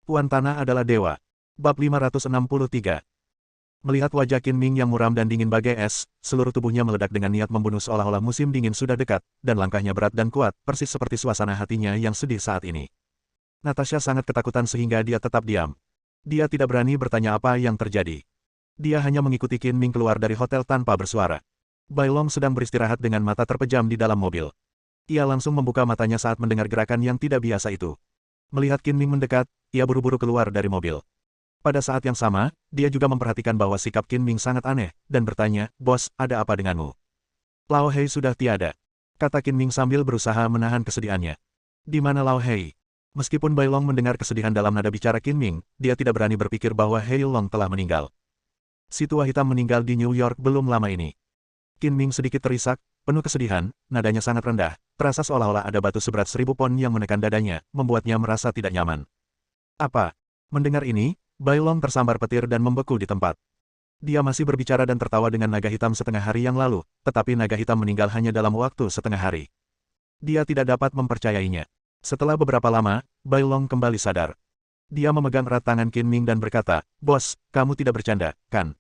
Tuan Tanah adalah dewa. Bab 563. Melihat wajah Qin Ming yang muram dan dingin bagai es, seluruh tubuhnya meledak dengan niat membunuh seolah-olah musim dingin sudah dekat, dan langkahnya berat dan kuat, persis seperti suasana hatinya yang sedih saat ini. Natasha sangat ketakutan sehingga dia tetap diam. Dia tidak berani bertanya apa yang terjadi. Dia hanya mengikuti Qin Ming keluar dari hotel tanpa bersuara. Bai Long sedang beristirahat dengan mata terpejam di dalam mobil. Ia langsung membuka matanya saat mendengar gerakan yang tidak biasa itu. Melihat Qin Ming mendekat, ia buru-buru keluar dari mobil. Pada saat yang sama, dia juga memperhatikan bahwa sikap Qin Ming sangat aneh, dan bertanya, "Bos, ada apa denganmu?" "Lao Hei sudah tiada," kata Qin Ming sambil berusaha menahan kesedihannya. "Di mana Lao Hei?" Meskipun Bai Long mendengar kesedihan dalam nada bicara Qin Ming, dia tidak berani berpikir bahwa Hei Long telah meninggal. Si tua hitam meninggal di New York belum lama ini. Qin Ming sedikit terisak, penuh kesedihan, nadanya sangat rendah, terasa seolah-olah ada batu seberat 1000 pon yang menekan dadanya, membuatnya merasa tidak nyaman. "Apa?" Mendengar ini, Bai Long tersambar petir dan membeku di tempat. Dia masih berbicara dan tertawa dengan naga hitam setengah hari yang lalu, tetapi naga hitam meninggal hanya dalam waktu setengah hari. Dia tidak dapat mempercayainya. Setelah beberapa lama, Bai Long kembali sadar. Dia memegang erat tangan Qin Ming dan berkata, "Bos, kamu tidak bercanda, kan?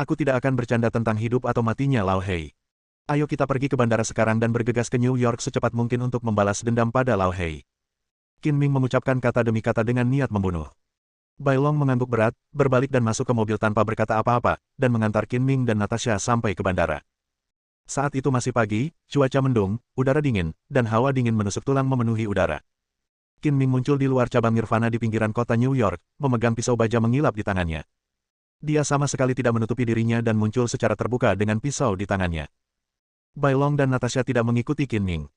Aku tidak akan bercanda tentang hidup atau matinya Lao Hei. Ayo kita pergi ke bandara sekarang dan bergegas ke New York secepat mungkin untuk membalas dendam pada Lao Hei." Qin Ming mengucapkan kata demi kata dengan niat membunuh. Bai Long mengangguk berat, berbalik dan masuk ke mobil tanpa berkata apa-apa, dan mengantar Qin Ming dan Natasha sampai ke bandara. Saat itu masih pagi, cuaca mendung, udara dingin, dan hawa dingin menusuk tulang memenuhi udara. Qin Ming muncul di luar cabang Nirvana di pinggiran kota New York, memegang pisau baja mengilap di tangannya. Dia sama sekali tidak menutupi dirinya dan muncul secara terbuka dengan pisau di tangannya. Bai Long dan Natasha tidak mengikuti Qin Ming.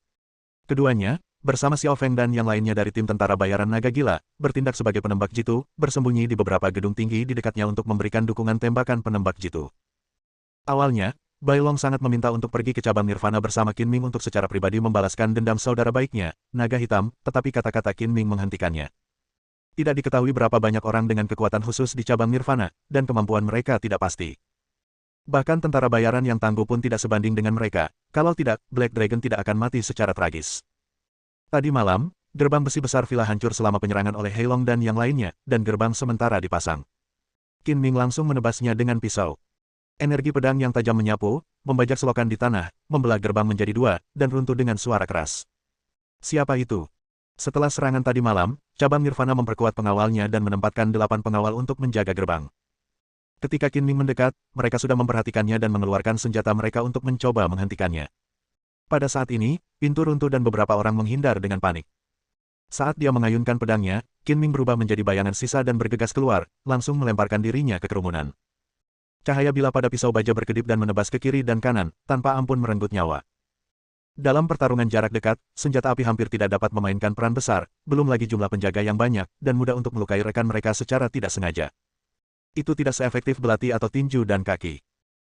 Keduanya, bersama Xiao Feng dan yang lainnya dari tim tentara bayaran naga gila, bertindak sebagai penembak jitu, bersembunyi di beberapa gedung tinggi di dekatnya untuk memberikan dukungan tembakan penembak jitu. Awalnya, Bai Long sangat meminta untuk pergi ke cabang Nirvana bersama Qin Ming untuk secara pribadi membalaskan dendam saudara baiknya, naga hitam, tetapi kata-kata Qin Ming menghentikannya. Tidak diketahui berapa banyak orang dengan kekuatan khusus di cabang Nirvana, dan kemampuan mereka tidak pasti. Bahkan tentara bayaran yang tangguh pun tidak sebanding dengan mereka, kalau tidak, Black Dragon tidak akan mati secara tragis. Tadi malam, gerbang besi besar villa hancur selama penyerangan oleh Hei Long dan yang lainnya, dan gerbang sementara dipasang. Qin Ming langsung menebasnya dengan pisau. Energi pedang yang tajam menyapu, membajak selokan di tanah, membelah gerbang menjadi dua, dan runtuh dengan suara keras. Siapa itu? Setelah serangan tadi malam, cabang Nirvana memperkuat pengawalnya dan menempatkan 8 pengawal untuk menjaga gerbang. Ketika Qin Ming mendekat, mereka sudah memperhatikannya dan mengeluarkan senjata mereka untuk mencoba menghentikannya. Pada saat ini, pintu runtuh dan beberapa orang menghindar dengan panik. Saat dia mengayunkan pedangnya, Qin Ming berubah menjadi bayangan sisa dan bergegas keluar, langsung melemparkan dirinya ke kerumunan. Cahaya bilah pada pisau baja berkedip dan menebas ke kiri dan kanan, tanpa ampun merenggut nyawa. Dalam pertarungan jarak dekat, senjata api hampir tidak dapat memainkan peran besar, belum lagi jumlah penjaga yang banyak, dan mudah untuk melukai rekan mereka secara tidak sengaja. Itu tidak seefektif belati atau tinju dan kaki.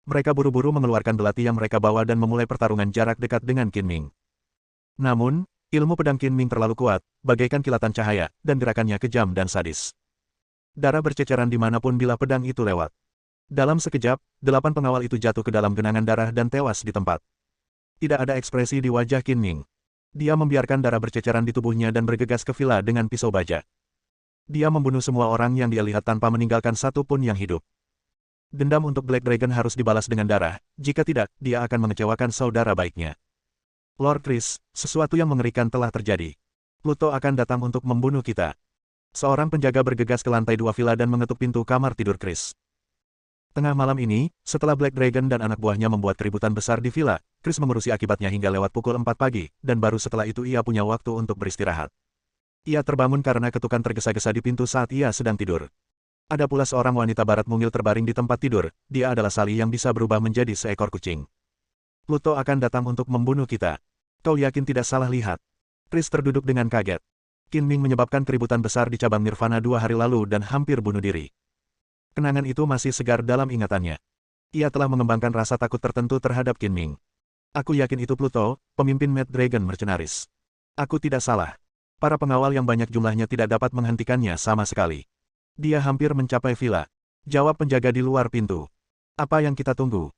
Mereka buru-buru mengeluarkan belati yang mereka bawa dan memulai pertarungan jarak dekat dengan Qin Ming. Namun, ilmu pedang Qin Ming terlalu kuat, bagaikan kilatan cahaya, dan gerakannya kejam dan sadis. Darah berceceran dimanapun bila pedang itu lewat. Dalam sekejap, 8 pengawal itu jatuh ke dalam genangan darah dan tewas di tempat. Tidak ada ekspresi di wajah Qin Ming. Dia membiarkan darah berceceran di tubuhnya dan bergegas ke villa dengan pisau baja. Dia membunuh semua orang yang dia lihat tanpa meninggalkan satu pun yang hidup. Dendam untuk Black Dragon harus dibalas dengan darah, jika tidak, dia akan mengecewakan saudara baiknya. Lord Chris, sesuatu yang mengerikan telah terjadi. Pluto akan datang untuk membunuh kita. Seorang penjaga bergegas ke lantai 2 villa dan mengetuk pintu kamar tidur Chris. Tengah malam ini, setelah Black Dragon dan anak buahnya membuat keributan besar di villa, Chris mengurusi akibatnya hingga lewat pukul 4 pagi, dan baru setelah itu ia punya waktu untuk beristirahat. Ia terbangun karena ketukan tergesa-gesa di pintu saat ia sedang tidur. Ada pula seorang wanita barat mungil terbaring di tempat tidur, dia adalah Sally yang bisa berubah menjadi seekor kucing. Pluto akan datang untuk membunuh kita. Kau yakin tidak salah lihat? Chris terduduk dengan kaget. Qin Ming menyebabkan keributan besar di cabang Nirvana 2 hari lalu dan hampir bunuh diri. Kenangan itu masih segar dalam ingatannya. Ia telah mengembangkan rasa takut tertentu terhadap Qin Ming. Aku yakin itu Pluto, pemimpin Mad Dragon Mercenaries. Aku tidak salah. Para pengawal yang banyak jumlahnya tidak dapat menghentikannya sama sekali. Dia hampir mencapai villa. Jawab penjaga di luar pintu. Apa yang kita tunggu?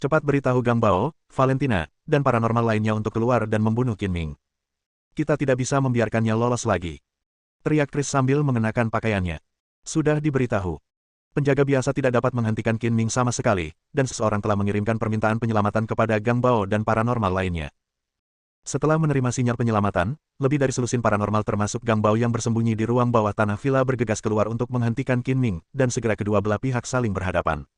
Cepat beritahu Gang Bao, Valentina, dan paranormal lainnya untuk keluar dan membunuh Qin Ming. Kita tidak bisa membiarkannya lolos lagi. Teriak Chris sambil mengenakan pakaiannya. Sudah diberitahu. Penjaga biasa tidak dapat menghentikan Qin Ming sama sekali, dan seseorang telah mengirimkan permintaan penyelamatan kepada Gang Bao dan paranormal lainnya. Setelah menerima sinyal penyelamatan, lebih dari selusin paranormal termasuk Gang Bao yang bersembunyi di ruang bawah tanah villa bergegas keluar untuk menghentikan Qin Ming, dan segera kedua belah pihak saling berhadapan.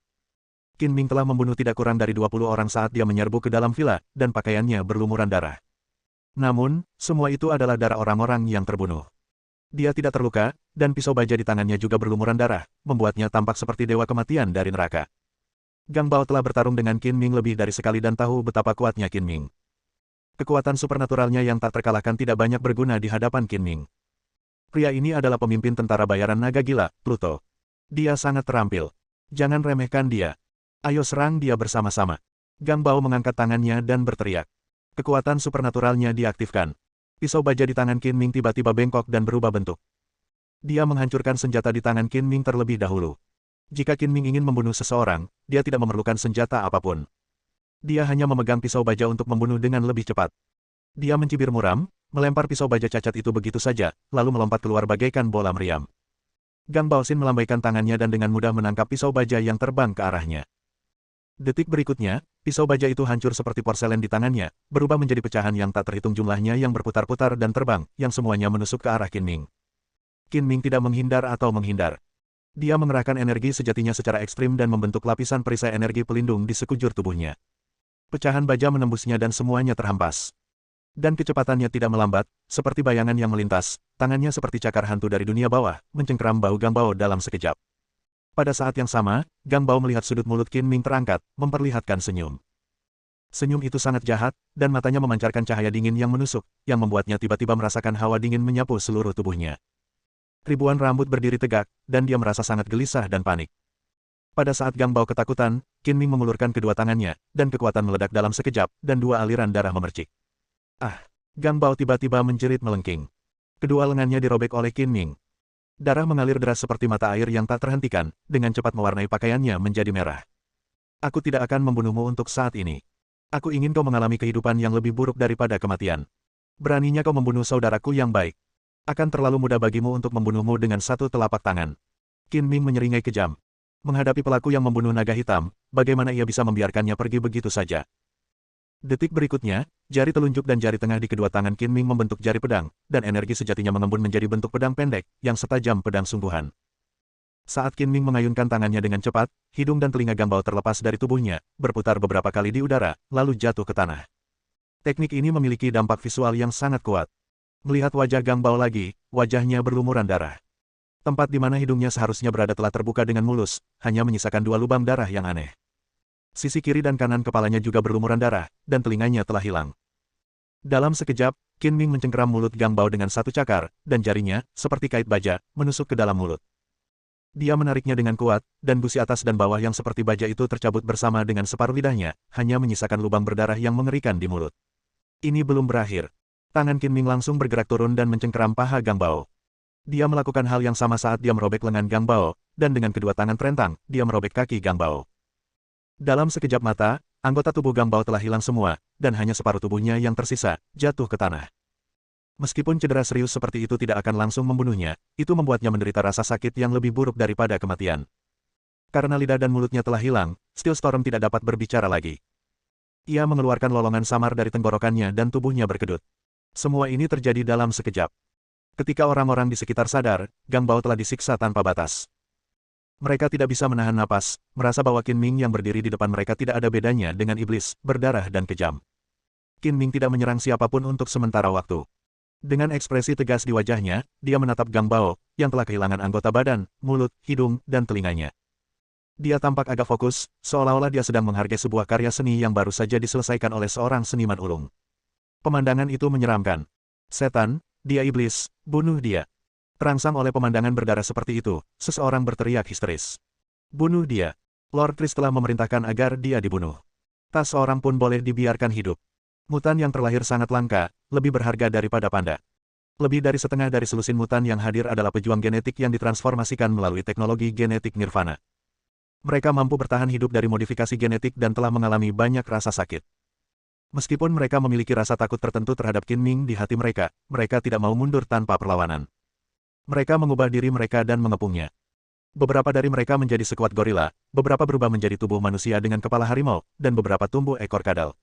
Qin Ming telah membunuh tidak kurang dari 20 orang saat dia menyerbu ke dalam villa, dan pakaiannya berlumuran darah. Namun, semua itu adalah darah orang-orang yang terbunuh. Dia tidak terluka, dan pisau baja di tangannya juga berlumuran darah, membuatnya tampak seperti dewa kematian dari neraka. Gang Bao telah bertarung dengan Qin Ming lebih dari sekali dan tahu betapa kuatnya Qin Ming. Kekuatan supernaturalnya yang tak terkalahkan tidak banyak berguna di hadapan Qin Ming. Pria ini adalah pemimpin tentara bayaran naga gila, Pluto. Dia sangat terampil. Jangan remehkan dia. Ayo serang dia bersama-sama. Gang Bao mengangkat tangannya dan berteriak. Kekuatan supernaturalnya diaktifkan. Pisau baja di tangan Qin Ming tiba-tiba bengkok dan berubah bentuk. Dia menghancurkan senjata di tangan Qin Ming terlebih dahulu. Jika Qin Ming ingin membunuh seseorang, dia tidak memerlukan senjata apapun. Dia hanya memegang pisau baja untuk membunuh dengan lebih cepat. Dia mencibir muram, melempar pisau baja cacat itu begitu saja, lalu melompat keluar bagaikan bola meriam. Gang Baoxin melambaikan tangannya dan dengan mudah menangkap pisau baja yang terbang ke arahnya. Detik berikutnya, pisau baja itu hancur seperti porselen di tangannya, berubah menjadi pecahan yang tak terhitung jumlahnya yang berputar-putar dan terbang, yang semuanya menusuk ke arah Qin Ming. Qin Ming tidak menghindar atau menghindar. Dia mengerahkan energi sejatinya secara ekstrim dan membentuk lapisan perisai energi pelindung di sekujur tubuhnya. Pecahan baja menembusnya dan semuanya terhempas. Dan kecepatannya tidak melambat, seperti bayangan yang melintas, tangannya seperti cakar hantu dari dunia bawah, mencengkeram bahu Gang Bao dalam sekejap. Pada saat yang sama, Gang Bao melihat sudut mulut Qin Ming terangkat, memperlihatkan senyum. Senyum itu sangat jahat, dan matanya memancarkan cahaya dingin yang menusuk, yang membuatnya tiba-tiba merasakan hawa dingin menyapu seluruh tubuhnya. Ribuan rambut berdiri tegak, dan dia merasa sangat gelisah dan panik. Pada saat Gang Bao ketakutan, Qin Ming mengulurkan kedua tangannya, dan kekuatan meledak dalam sekejap, dan dua aliran darah memercik. Ah! Gang Bao tiba-tiba menjerit melengking. Kedua lengannya dirobek oleh Qin Ming. Darah mengalir deras seperti mata air yang tak terhentikan, dengan cepat mewarnai pakaiannya menjadi merah. Aku tidak akan membunuhmu untuk saat ini. Aku ingin kau mengalami kehidupan yang lebih buruk daripada kematian. Beraninya kau membunuh saudaraku yang baik. Akan terlalu mudah bagimu untuk membunuhmu dengan satu telapak tangan. Qin Ming menyeringai kejam. Menghadapi pelaku yang membunuh naga hitam, bagaimana ia bisa membiarkannya pergi begitu saja? Detik berikutnya, jari telunjuk dan jari tengah di kedua tangan Qin Ming membentuk jari pedang, dan energi sejatinya mengembun menjadi bentuk pedang pendek, yang setajam pedang sungguhan. Saat Qin Ming mengayunkan tangannya dengan cepat, hidung dan telinga Gang Bao terlepas dari tubuhnya, berputar beberapa kali di udara, lalu jatuh ke tanah. Teknik ini memiliki dampak visual yang sangat kuat. Melihat wajah Gang Bao lagi, wajahnya berlumuran darah. Tempat di mana hidungnya seharusnya berada telah terbuka dengan mulus, hanya menyisakan dua lubang darah yang aneh. Sisi kiri dan kanan kepalanya juga berlumuran darah, dan telinganya telah hilang. Dalam sekejap, Qin Ming mencengkeram mulut Gang Bao dengan satu cakar, dan jarinya, seperti kait baja, menusuk ke dalam mulut. Dia menariknya dengan kuat, dan busi atas dan bawah yang seperti baja itu tercabut bersama dengan separuh lidahnya, hanya menyisakan lubang berdarah yang mengerikan di mulut. Ini belum berakhir. Tangan Qin Ming langsung bergerak turun dan mencengkeram paha Gang Bao. Dia melakukan hal yang sama saat dia merobek lengan Gang Bao, dan dengan kedua tangan terentang, dia merobek kaki Gang Bao. Dalam sekejap mata, anggota tubuh Gang Bao telah hilang semua, dan hanya separuh tubuhnya yang tersisa, jatuh ke tanah. Meskipun cedera serius seperti itu tidak akan langsung membunuhnya, itu membuatnya menderita rasa sakit yang lebih buruk daripada kematian. Karena lidah dan mulutnya telah hilang, Steelstorm tidak dapat berbicara lagi. Ia mengeluarkan lolongan samar dari tenggorokannya dan tubuhnya berkedut. Semua ini terjadi dalam sekejap. Ketika orang-orang di sekitar sadar, Gang Bao telah disiksa tanpa batas. Mereka tidak bisa menahan napas, merasa bahwa Qin Ming yang berdiri di depan mereka tidak ada bedanya dengan iblis, berdarah dan kejam. Qin Ming tidak menyerang siapapun untuk sementara waktu. Dengan ekspresi tegas di wajahnya, dia menatap Gang Bao, yang telah kehilangan anggota badan, mulut, hidung, dan telinganya. Dia tampak agak fokus, seolah-olah dia sedang menghargai sebuah karya seni yang baru saja diselesaikan oleh seorang seniman ulung. Pemandangan itu menyeramkan. Setan, dia iblis, bunuh dia. Terangsang oleh pemandangan berdarah seperti itu, seseorang berteriak histeris. Bunuh dia. Lord Chris telah memerintahkan agar dia dibunuh. Tak seorang pun boleh dibiarkan hidup. Mutan yang terlahir sangat langka, lebih berharga daripada panda. Lebih dari setengah dari selusin mutan yang hadir adalah pejuang genetik yang ditransformasikan melalui teknologi genetik nirvana. Mereka mampu bertahan hidup dari modifikasi genetik dan telah mengalami banyak rasa sakit. Meskipun mereka memiliki rasa takut tertentu terhadap Qin Ming di hati mereka, mereka tidak mau mundur tanpa perlawanan. Mereka mengubah diri mereka dan mengepungnya. Beberapa dari mereka menjadi sekuat gorila, beberapa berubah menjadi tubuh manusia dengan kepala harimau, dan beberapa tumbuh ekor kadal.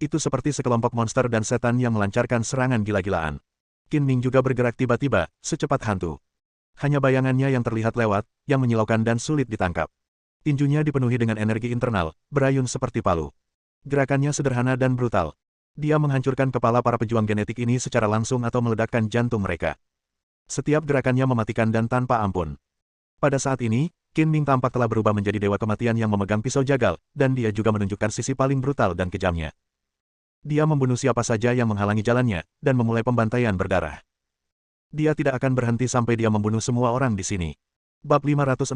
Itu seperti sekelompok monster dan setan yang melancarkan serangan gila-gilaan. Qin Ming juga bergerak tiba-tiba, secepat hantu. Hanya bayangannya yang terlihat lewat, yang menyilaukan dan sulit ditangkap. Tinjunya dipenuhi dengan energi internal, berayun seperti palu. Gerakannya sederhana dan brutal. Dia menghancurkan kepala para pejuang genetik ini secara langsung atau meledakkan jantung mereka. Setiap gerakannya mematikan dan tanpa ampun. Pada saat ini, Qin Ming tampak telah berubah menjadi dewa kematian yang memegang pisau jagal, dan dia juga menunjukkan sisi paling brutal dan kejamnya. Dia membunuh siapa saja yang menghalangi jalannya, dan memulai pembantaian berdarah. Dia tidak akan berhenti sampai dia membunuh semua orang di sini. Bab 564.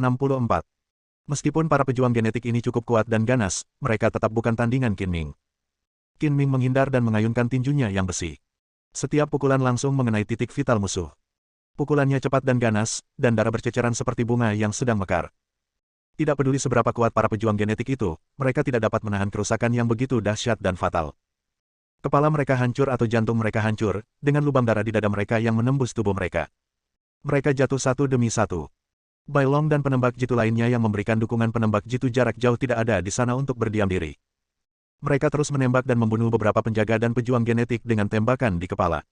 Meskipun para pejuang genetik ini cukup kuat dan ganas, mereka tetap bukan tandingan Qin Ming. Qin Ming menghindar dan mengayunkan tinjunya yang besi. Setiap pukulan langsung mengenai titik vital musuh. Pukulannya cepat dan ganas, dan darah berceceran seperti bunga yang sedang mekar. Tidak peduli seberapa kuat para pejuang genetik itu, mereka tidak dapat menahan kerusakan yang begitu dahsyat dan fatal. Kepala mereka hancur atau jantung mereka hancur, dengan lubang darah di dada mereka yang menembus tubuh mereka. Mereka jatuh satu demi satu. Bai Long dan penembak jitu lainnya yang memberikan dukungan penembak jitu jarak jauh tidak ada di sana untuk berdiam diri. Mereka terus menembak dan membunuh beberapa penjaga dan pejuang genetik dengan tembakan di kepala.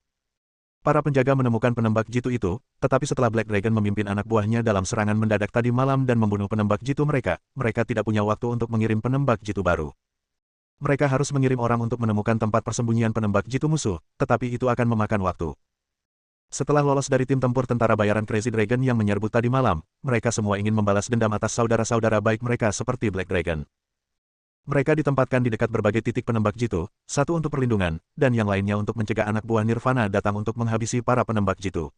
Para penjaga menemukan penembak jitu itu, tetapi setelah Black Dragon memimpin anak buahnya dalam serangan mendadak tadi malam dan membunuh penembak jitu mereka, mereka tidak punya waktu untuk mengirim penembak jitu baru. Mereka harus mengirim orang untuk menemukan tempat persembunyian penembak jitu musuh, tetapi itu akan memakan waktu. Setelah lolos dari tim tempur tentara bayaran Crazy Dragon yang menyerbu tadi malam, mereka semua ingin membalas dendam atas saudara-saudara baik mereka seperti Black Dragon. Mereka ditempatkan di dekat berbagai titik penembak jitu, satu untuk perlindungan, dan yang lainnya untuk mencegah anak buah Nirvana datang untuk menghabisi para penembak jitu.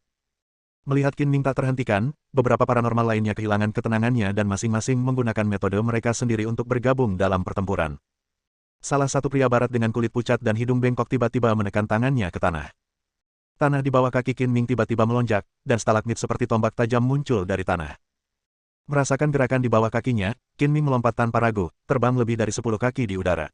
Melihat Qin Ming tak terhentikan, beberapa paranormal lainnya kehilangan ketenangannya dan masing-masing menggunakan metode mereka sendiri untuk bergabung dalam pertempuran. Salah satu pria barat dengan kulit pucat dan hidung bengkok tiba-tiba menekan tangannya ke tanah. Tanah di bawah kaki Qin Ming tiba-tiba melonjak, dan stalagmit seperti tombak tajam muncul dari tanah. Merasakan gerakan di bawah kakinya, Qin Ming melompat tanpa ragu, terbang lebih dari 10 kaki di udara.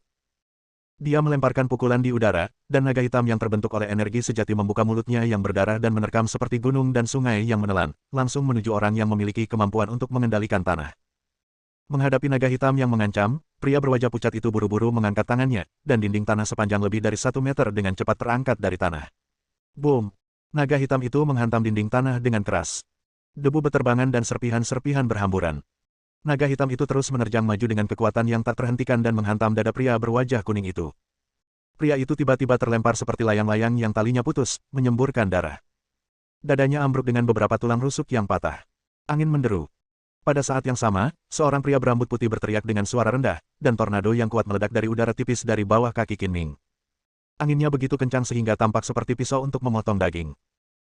Dia melemparkan pukulan di udara, dan naga hitam yang terbentuk oleh energi sejati membuka mulutnya yang berdarah dan menerkam seperti gunung dan sungai yang menelan, langsung menuju orang yang memiliki kemampuan untuk mengendalikan tanah. Menghadapi naga hitam yang mengancam, pria berwajah pucat itu buru-buru mengangkat tangannya, dan dinding tanah sepanjang lebih dari 1 meter dengan cepat terangkat dari tanah. Boom! Naga hitam itu menghantam dinding tanah dengan keras. Debu beterbangan dan serpihan-serpihan berhamburan. Naga hitam itu terus menerjang maju dengan kekuatan yang tak terhentikan dan menghantam dada pria berwajah kuning itu. Pria itu tiba-tiba terlempar seperti layang-layang yang talinya putus, menyemburkan darah. Dadanya ambruk dengan beberapa tulang rusuk yang patah. Angin menderu. Pada saat yang sama, seorang pria berambut putih berteriak dengan suara rendah, dan tornado yang kuat meledak dari udara tipis dari bawah kaki Qin Ming. Anginnya begitu kencang sehingga tampak seperti pisau untuk memotong daging.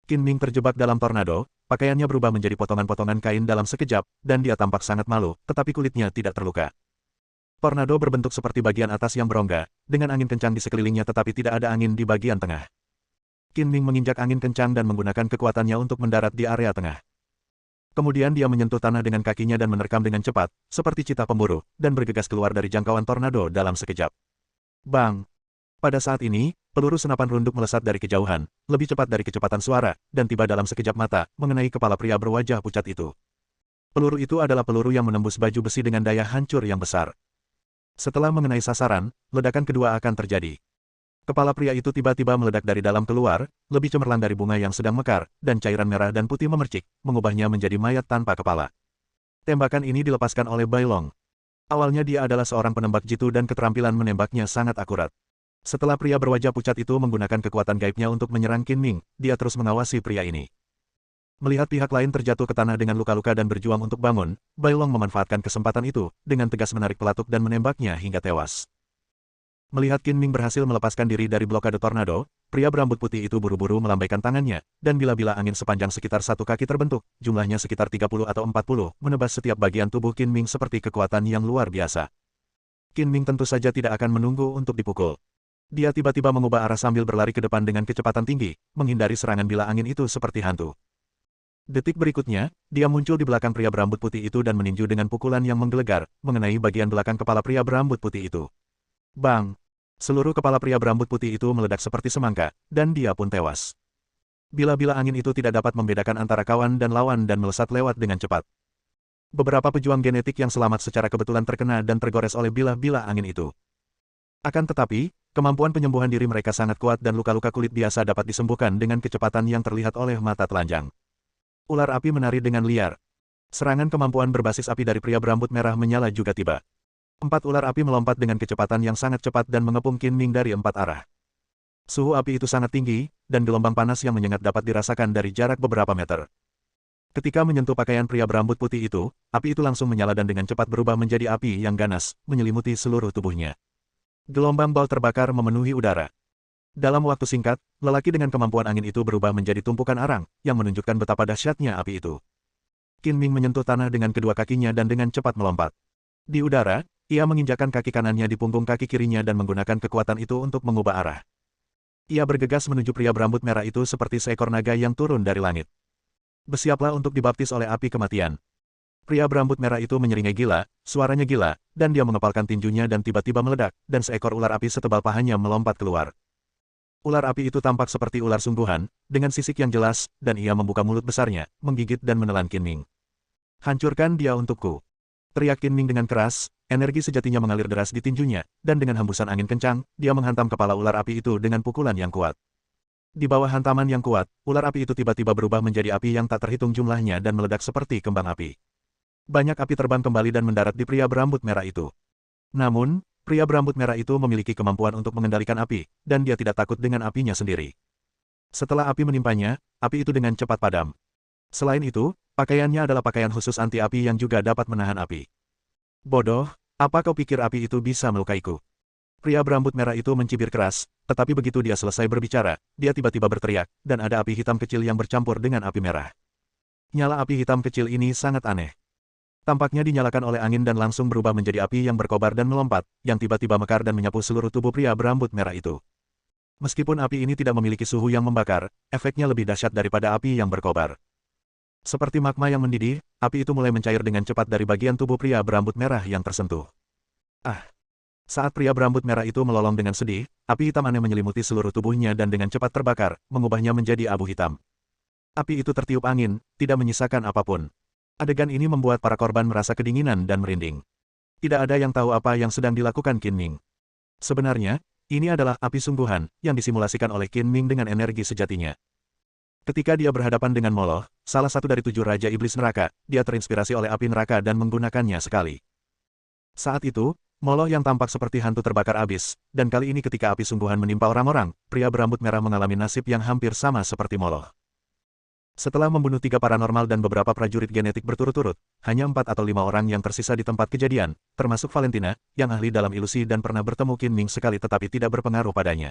Qin Ming terjebak dalam tornado, pakaiannya berubah menjadi potongan-potongan kain dalam sekejap, dan dia tampak sangat malu, tetapi kulitnya tidak terluka. Tornado berbentuk seperti bagian atas yang berongga, dengan angin kencang di sekelilingnya tetapi tidak ada angin di bagian tengah. Qin Ming menginjak angin kencang dan menggunakan kekuatannya untuk mendarat di area tengah. Kemudian dia menyentuh tanah dengan kakinya dan menerkam dengan cepat, seperti cita pemburu, dan bergegas keluar dari jangkauan tornado dalam sekejap. Bang! Pada saat ini, peluru senapan runduk melesat dari kejauhan, lebih cepat dari kecepatan suara, dan tiba dalam sekejap mata, mengenai kepala pria berwajah pucat itu. Peluru itu adalah peluru yang menembus baju besi dengan daya hancur yang besar. Setelah mengenai sasaran, ledakan kedua akan terjadi. Kepala pria itu tiba-tiba meledak dari dalam keluar, lebih cemerlang dari bunga yang sedang mekar, dan cairan merah dan putih memercik, mengubahnya menjadi mayat tanpa kepala. Tembakan ini dilepaskan oleh Bai Long. Awalnya dia adalah seorang penembak jitu dan keterampilan menembaknya sangat akurat. Setelah pria berwajah pucat itu menggunakan kekuatan gaibnya untuk menyerang Qin Ming, dia terus mengawasi pria ini. Melihat pihak lain terjatuh ke tanah dengan luka-luka dan berjuang untuk bangun, Bai Long memanfaatkan kesempatan itu, dengan tegas menarik pelatuk dan menembaknya hingga tewas. Melihat Qin Ming berhasil melepaskan diri dari blokade tornado, pria berambut putih itu buru-buru melambaikan tangannya, dan bila-bila angin sepanjang sekitar 1 kaki terbentuk, jumlahnya sekitar 30 atau 40, menebas setiap bagian tubuh Qin Ming seperti kekuatan yang luar biasa. Qin Ming tentu saja tidak akan menunggu untuk dipukul. Dia tiba-tiba mengubah arah sambil berlari ke depan dengan kecepatan tinggi, menghindari serangan bila angin itu seperti hantu. Detik berikutnya, dia muncul di belakang pria berambut putih itu dan meninju dengan pukulan yang menggelegar, mengenai bagian belakang kepala pria berambut putih itu. Bang! Seluruh kepala pria berambut putih itu meledak seperti semangka, dan dia pun tewas. Bila-bila angin itu tidak dapat membedakan antara kawan dan lawan dan melesat lewat dengan cepat. Beberapa pejuang genetik yang selamat secara kebetulan terkena dan tergores oleh bila-bila angin itu. Akan tetapi, kemampuan penyembuhan diri mereka sangat kuat dan luka-luka kulit biasa dapat disembuhkan dengan kecepatan yang terlihat oleh mata telanjang. Ular api menari dengan liar. Serangan kemampuan berbasis api dari pria berambut merah menyala juga tiba. 4 ular api melompat dengan kecepatan yang sangat cepat dan mengepung Qin Ming dari 4 arah. Suhu api itu sangat tinggi, dan gelombang panas yang menyengat dapat dirasakan dari jarak beberapa meter. Ketika menyentuh pakaian pria berambut putih itu, api itu langsung menyala dan dengan cepat berubah menjadi api yang ganas, menyelimuti seluruh tubuhnya. Gelombang bau terbakar memenuhi udara. Dalam waktu singkat, lelaki dengan kemampuan angin itu berubah menjadi tumpukan arang, yang menunjukkan betapa dahsyatnya api itu. Qin Ming menyentuh tanah dengan kedua kakinya dan dengan cepat melompat. Di udara, ia menginjakkan kaki kanannya di punggung kaki kirinya dan menggunakan kekuatan itu untuk mengubah arah. Ia bergegas menuju pria berambut merah itu seperti seekor naga yang turun dari langit. Bersiaplah untuk dibaptis oleh api kematian. Pria berambut merah itu menyeringai gila, suaranya gila, dan dia mengepalkan tinjunya dan tiba-tiba meledak, dan seekor ular api setebal pahanya melompat keluar. Ular api itu tampak seperti ular sungguhan, dengan sisik yang jelas, dan ia membuka mulut besarnya, menggigit dan menelan Qin Ming. Hancurkan dia untukku. Teriak Qin Ming dengan keras, energi sejatinya mengalir deras di tinjunya, dan dengan hembusan angin kencang, dia menghantam kepala ular api itu dengan pukulan yang kuat. Di bawah hantaman yang kuat, ular api itu tiba-tiba berubah menjadi api yang tak terhitung jumlahnya dan meledak seperti kembang api. Banyak api terbang kembali dan mendarat di pria berambut merah itu. Namun, pria berambut merah itu memiliki kemampuan untuk mengendalikan api, dan dia tidak takut dengan apinya sendiri. Setelah api menimpanya, api itu dengan cepat padam. Selain itu, pakaiannya adalah pakaian khusus anti-api yang juga dapat menahan api. Bodoh, apa kau pikir api itu bisa melukaiku? Pria berambut merah itu mencibir keras, tetapi begitu dia selesai berbicara, dia tiba-tiba berteriak, dan ada api hitam kecil yang bercampur dengan api merah. Nyala api hitam kecil ini sangat aneh. Tampaknya dinyalakan oleh angin dan langsung berubah menjadi api yang berkobar dan melompat, yang tiba-tiba mekar dan menyapu seluruh tubuh pria berambut merah itu. Meskipun api ini tidak memiliki suhu yang membakar, efeknya lebih dahsyat daripada api yang berkobar. Seperti magma yang mendidih, api itu mulai mencair dengan cepat dari bagian tubuh pria berambut merah yang tersentuh. Ah! Saat pria berambut merah itu melolong dengan sedih, api hitam aneh menyelimuti seluruh tubuhnya dan dengan cepat terbakar, mengubahnya menjadi abu hitam. Api itu tertiup angin, tidak menyisakan apapun. Adegan ini membuat para korban merasa kedinginan dan merinding. Tidak ada yang tahu apa yang sedang dilakukan Qin Ming. Sebenarnya, ini adalah api sungguhan, yang disimulasikan oleh Qin Ming dengan energi sejatinya. Ketika dia berhadapan dengan Moloch, salah satu dari 7 Raja Iblis Neraka, dia terinspirasi oleh api neraka dan menggunakannya sekali. Saat itu, Moloch yang tampak seperti hantu terbakar abis, dan kali ini ketika api sungguhan menimpa orang-orang, pria berambut merah mengalami nasib yang hampir sama seperti Moloch. Setelah membunuh 3 paranormal dan beberapa prajurit genetik berturut-turut, hanya 4 atau 5 orang yang tersisa di tempat kejadian, termasuk Valentina, yang ahli dalam ilusi dan pernah bertemu Qin Ming sekali tetapi tidak berpengaruh padanya.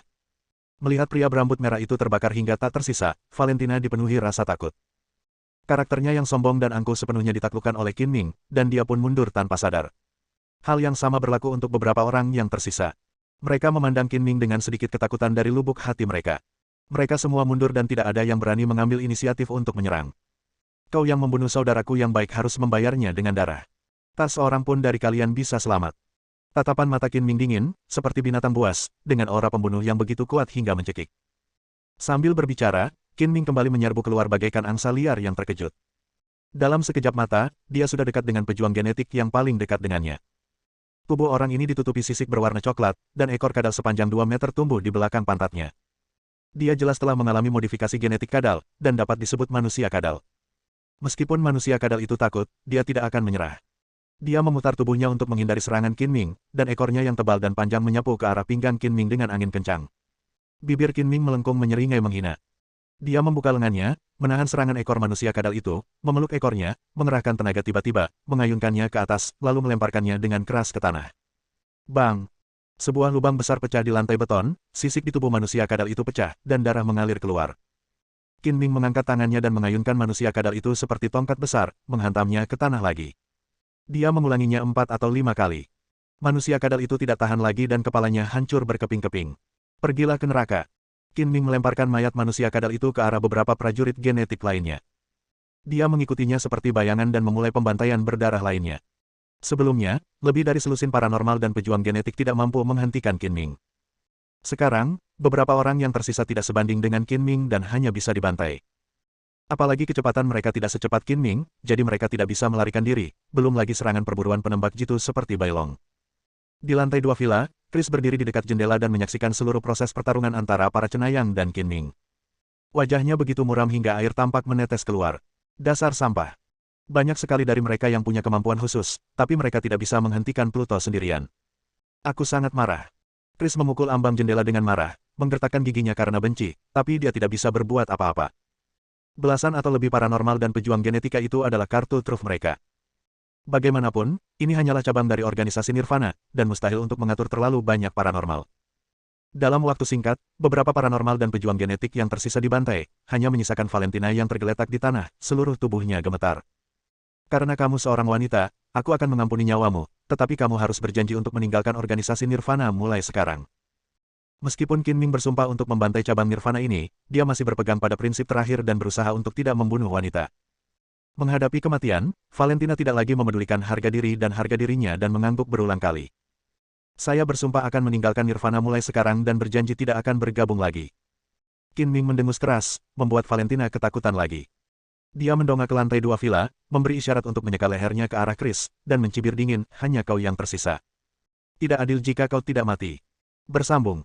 Melihat pria berambut merah itu terbakar hingga tak tersisa, Valentina dipenuhi rasa takut. Karakternya yang sombong dan angkuh sepenuhnya ditaklukkan oleh Qin Ming, dan dia pun mundur tanpa sadar. Hal yang sama berlaku untuk beberapa orang yang tersisa. Mereka memandang Qin Ming dengan sedikit ketakutan dari lubuk hati mereka. Mereka semua mundur dan tidak ada yang berani mengambil inisiatif untuk menyerang. Kau yang membunuh saudaraku yang baik harus membayarnya dengan darah. Tak seorang pun dari kalian bisa selamat. Tatapan mata Qin Ming dingin, seperti binatang buas, dengan aura pembunuh yang begitu kuat hingga mencekik. Sambil berbicara, Qin Ming kembali menyerbu keluar bagaikan angsa liar yang terkejut. Dalam sekejap mata, dia sudah dekat dengan pejuang genetik yang paling dekat dengannya. Tubuh orang ini ditutupi sisik berwarna coklat, dan ekor kadal sepanjang 2 meter tumbuh di belakang pantatnya. Dia jelas telah mengalami modifikasi genetik kadal, dan dapat disebut manusia kadal. Meskipun manusia kadal itu takut, dia tidak akan menyerah. Dia memutar tubuhnya untuk menghindari serangan Qin Ming, dan ekornya yang tebal dan panjang menyapu ke arah pinggang Qin Ming dengan angin kencang. Bibir Qin Ming melengkung menyeringai menghina. Dia membuka lengannya, menahan serangan ekor manusia kadal itu, memeluk ekornya, mengerahkan tenaga tiba-tiba, mengayunkannya ke atas, lalu melemparkannya dengan keras ke tanah. Bang! Sebuah lubang besar pecah di lantai beton, sisik di tubuh manusia kadal itu pecah, dan darah mengalir keluar. Qin Ming mengangkat tangannya dan mengayunkan manusia kadal itu seperti tongkat besar, menghantamnya ke tanah lagi. Dia mengulanginya 4 atau 5 kali. Manusia kadal itu tidak tahan lagi dan kepalanya hancur berkeping-keping. Pergilah ke neraka. Qin Ming melemparkan mayat manusia kadal itu ke arah beberapa prajurit genetik lainnya. Dia mengikutinya seperti bayangan dan memulai pembantaian berdarah lainnya. Sebelumnya, lebih dari selusin paranormal dan pejuang genetik tidak mampu menghentikan Qin Ming. Sekarang, Beberapa orang yang tersisa tidak sebanding dengan Qin Ming dan hanya bisa dibantai. Apalagi kecepatan mereka tidak secepat Qin Ming, jadi mereka tidak bisa melarikan diri, belum lagi serangan perburuan penembak jitu seperti Bai Long. Di lantai 2 villa, Chris berdiri di dekat jendela dan menyaksikan seluruh proses pertarungan antara para cenayang dan Qin Ming. Wajahnya begitu muram hingga air tampak menetes keluar. Dasar sampah. Banyak sekali dari mereka yang punya kemampuan khusus, tapi mereka tidak bisa menghentikan Pluto sendirian. Aku sangat marah. Chris memukul ambang jendela dengan marah, menggertakkan giginya karena benci, tapi dia tidak bisa berbuat apa-apa. Belasan atau lebih paranormal dan pejuang genetika itu adalah kartu truf mereka. Bagaimanapun, ini hanyalah cabang dari organisasi Nirvana, dan mustahil untuk mengatur terlalu banyak paranormal. Dalam waktu singkat, beberapa paranormal dan pejuang genetik yang tersisa dibantai, hanya menyisakan Valentina yang tergeletak di tanah, seluruh tubuhnya gemetar. Karena kamu seorang wanita, aku akan mengampuni nyawamu, tetapi kamu harus berjanji untuk meninggalkan organisasi Nirvana mulai sekarang. Meskipun Qin Ming bersumpah untuk membantai cabang Nirvana ini, dia masih berpegang pada prinsip terakhir dan berusaha untuk tidak membunuh wanita. Menghadapi kematian, Valentina tidak lagi memedulikan harga diri dan harga dirinya dan mengangguk berulang kali. Saya bersumpah akan meninggalkan Nirvana mulai sekarang dan berjanji tidak akan bergabung lagi. Qin Ming mendengus keras, membuat Valentina ketakutan lagi. Dia mendongak ke lantai 2 villa, memberi isyarat untuk menyekat lehernya ke arah Chris, dan mencibir dingin, hanya kau yang tersisa. Tidak adil jika kau tidak mati. Bersambung.